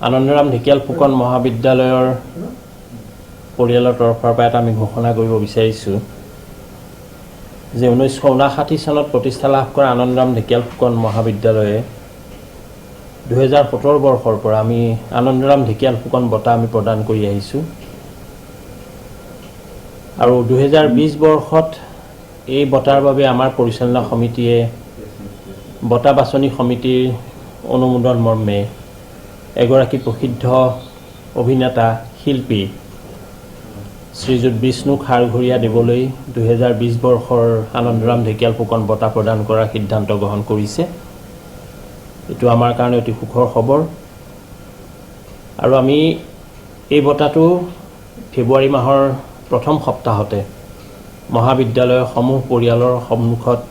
আনন্দৰাম ঢেকিয়াল ফুকন মহাবিদ্যালয়ৰ পৰিয়ালৰ তৰফৰ পৰা এটা আমি ঘোষণা কৰিব বিচাৰিছোঁ যে 1959 চনত প্ৰতিষ্ঠা লাভ কৰা আনন্দৰাম ঢেকিয়াল ফুকন মহাবিদ্যালয়ে 2017 বৰ্ষৰ পৰা আমি আনন্দৰাম ঢেকিয়াল ফুকন বঁটা আমি প্ৰদান কৰি আহিছোঁ আৰু 2020 বৰ্ষত এই বঁটাৰ বাবে আমাৰ পৰিচালনা সমিতিয়ে বঁটা বাছনি সমিতিৰ অনুমোদন মৰ্মে এগৰাকী প্ৰসিদ্ধ অভিনেতা শিল্পী শ্ৰীযুত বিষ্ণু খাৰঘৰীয়া দেৱলৈ 2020 বৰ্ষৰ আনন্দৰাম ঢেকিয়াল ফুকন বঁটা প্ৰদান কৰাৰ সিদ্ধান্ত গ্ৰহণ কৰিছে। এইটো আমাৰ কাৰণে অতি সুখৰ খবৰ আৰু আমি এই বঁটাটো ফেব্ৰুৱাৰী মাহৰ প্ৰথম সপ্তাহতে মহাবিদ্যালয়ৰ সমূহ পৰিয়ালৰ সন্মুখত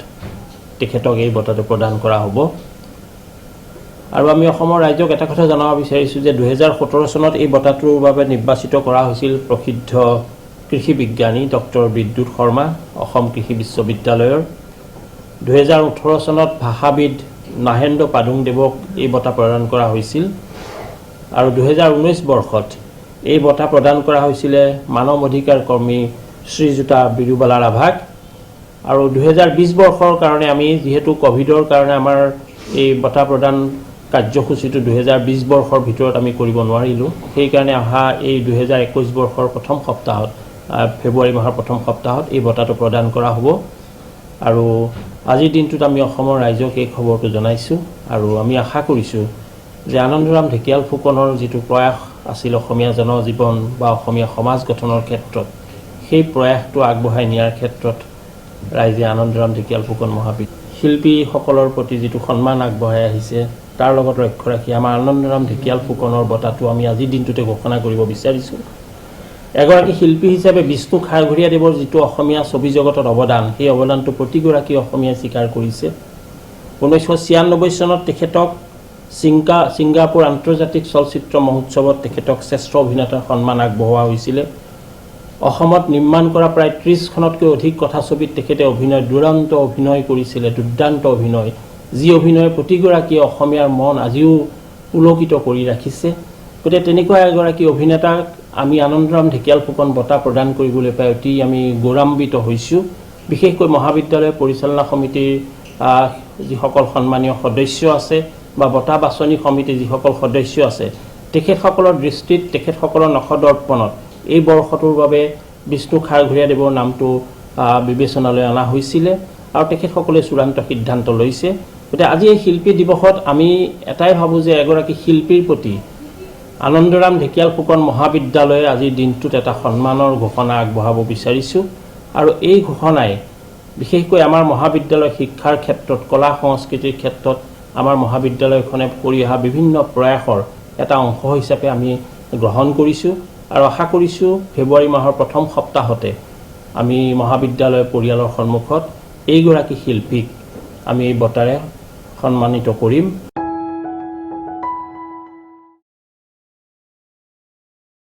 তেখেতক এই বঁটাটো প্ৰদান কৰা হ'ব আৰু আমি অসমৰ ৰাইজক এটা কথা জনাব বিচাৰিছোঁ যে 2017 চনত এই বঁটাটোৰ বাবে নিৰ্বাচিত কৰা হৈছিল প্ৰসিদ্ধ কৃষি বিজ্ঞানী ডক্টৰ বিদ্যুৎ শৰ্মা অসম কৃষি বিশ্ববিদ্যালয়ৰ 2018 চনত ভাষাবিদ নাহেন্দ্ৰ পাদুংদেৱক এই বঁটা প্ৰদান কৰা হৈছিল আৰু 2019 বৰ্ষত এই বঁটা প্ৰদান কৰা হৈছিল মানৱ অধিকাৰ কৰ্মী শ্ৰীযুতা বিৰুবালা ৰাভাক আৰু 2020 বৰ্ষৰ কাৰণে আমি যেহেতু কোভিডৰ কাৰণে আমাৰ এই বঁটা প্ৰদান কাৰ্যসূচীটো 2020 বৰ্ষৰ ভিতৰত আমি কৰিব নোৱাৰিলোঁ সেই কাৰণে অহা এই 2021 বৰ্ষৰ প্ৰথম সপ্তাহত ফেব্ৰুৱাৰী মাহৰ প্ৰথম সপ্তাহত এই বঁটাটো প্ৰদান কৰা হ'ব আৰু আজিৰ দিনটোত আমি অসমৰ ৰাইজক এই খবৰটো জনাইছোঁ আৰু আমি আশা কৰিছোঁ যে আনন্দৰাম ঢেকিয়াল ফুকনৰ যিটো প্ৰয়াস আছিল অসমীয়া জনজীৱন বা অসমীয়া সমাজ গঠনৰ ক্ষেত্ৰত সেই প্ৰয়াসটো আগবঢ়াই নিয়াৰ ক্ষেত্ৰত ৰাইজে আনন্দৰাম ঢেকিয়াল ফুকন মহাবিদ্যালয় শিল্পীসকলৰ প্ৰতি যিটো সন্মান আগবঢ়াই আহিছে তাৰ লগত লক্ষ্য ৰাখি আমাৰ আনন্দৰাম ঢেকিয়াল ফুকনৰ বঁটাটো আমি আজিৰ দিনটোতে ঘোষণা কৰিব বিচাৰিছোঁ। এগৰাকী শিল্পী হিচাপে বিষ্ণু খাৰঘৰীয়া দেৱৰ যিটো অসমীয়া ছবি জগতত অৱদান সেই অৱদানটো প্ৰতিগৰাকী অসমীয়াই স্বীকাৰ কৰিছে। 1996 চনত তেখেতক ছিংগাপুৰ আন্তৰ্জাতিক চলচ্চিত্ৰ মহোৎসৱত তেখেতক শ্ৰেষ্ঠ অভিনেতাৰ সন্মান আগবঢ়োৱা হৈছিলে। অসমত নিৰ্মাণ কৰা প্ৰায় 30খনতকৈ অধিক কথাছবিত তেখেতে দুৰন্ত অভিনয় কৰিছিলে, দুৰ্দান্ত অভিনয়, যি অভিনয়ে প্ৰতিগৰাকী অসমীয়াৰ মন আজিও পুলকিত কৰি ৰাখিছে। গতিকে তেনেকুৱা এগৰাকী অভিনেতাক আমি আনন্দৰাম ঢেকিয়াল ফুকন বঁটা প্ৰদান কৰিবলৈ পাই অতি আমি গৌৰৱান্বিত হৈছোঁ। বিশেষকৈ মহাবিদ্যালয় পৰিচালনা সমিতিৰ যিসকল সন্মানীয় সদস্য আছে বা বঁটা বাছনি সমিতিৰ যিসকল সদস্য আছে তেখেতসকলৰ দৃষ্টিত তেখেতসকলৰ নখদৰ্পণত এই বৰ্ষটোৰ বাবে বিষ্ণু খাৰঘৰীয়া দেৱৰ নামটো বিবেচনালৈ অনা হৈছিলে আৰু তেখেতসকলে চূড়ান্ত সিদ্ধান্ত লৈছে। গতিকে আজি এই শিল্পী দিৱসত আমি এটাই ভাবোঁ যে এগৰাকী শিল্পীৰ প্ৰতি আনন্দৰাম ঢেকিয়াল ফুকন মহাবিদ্যালয়ে আজিৰ দিনটোত এটা সন্মানৰ ঘোষণা আগবঢ়াব বিচাৰিছোঁ আৰু এই ঘোষণাই বিশেষকৈ আমাৰ মহাবিদ্যালয় শিক্ষাৰ ক্ষেত্ৰত কলা সংস্কৃতিৰ ক্ষেত্ৰত আমাৰ মহাবিদ্যালয়খনে কৰি অহা বিভিন্ন প্ৰয়াসৰ এটা অংশ হিচাপে আমি গ্ৰহণ কৰিছোঁ আৰু আশা কৰিছোঁ ফেব্ৰুৱাৰী মাহৰ প্ৰথম সপ্তাহতে আমি মহাবিদ্যালয় পৰিয়ালৰ সন্মুখত এইগৰাকী শিল্পীক আমি এই বঁটাৰে সন্মানিত কৰিম।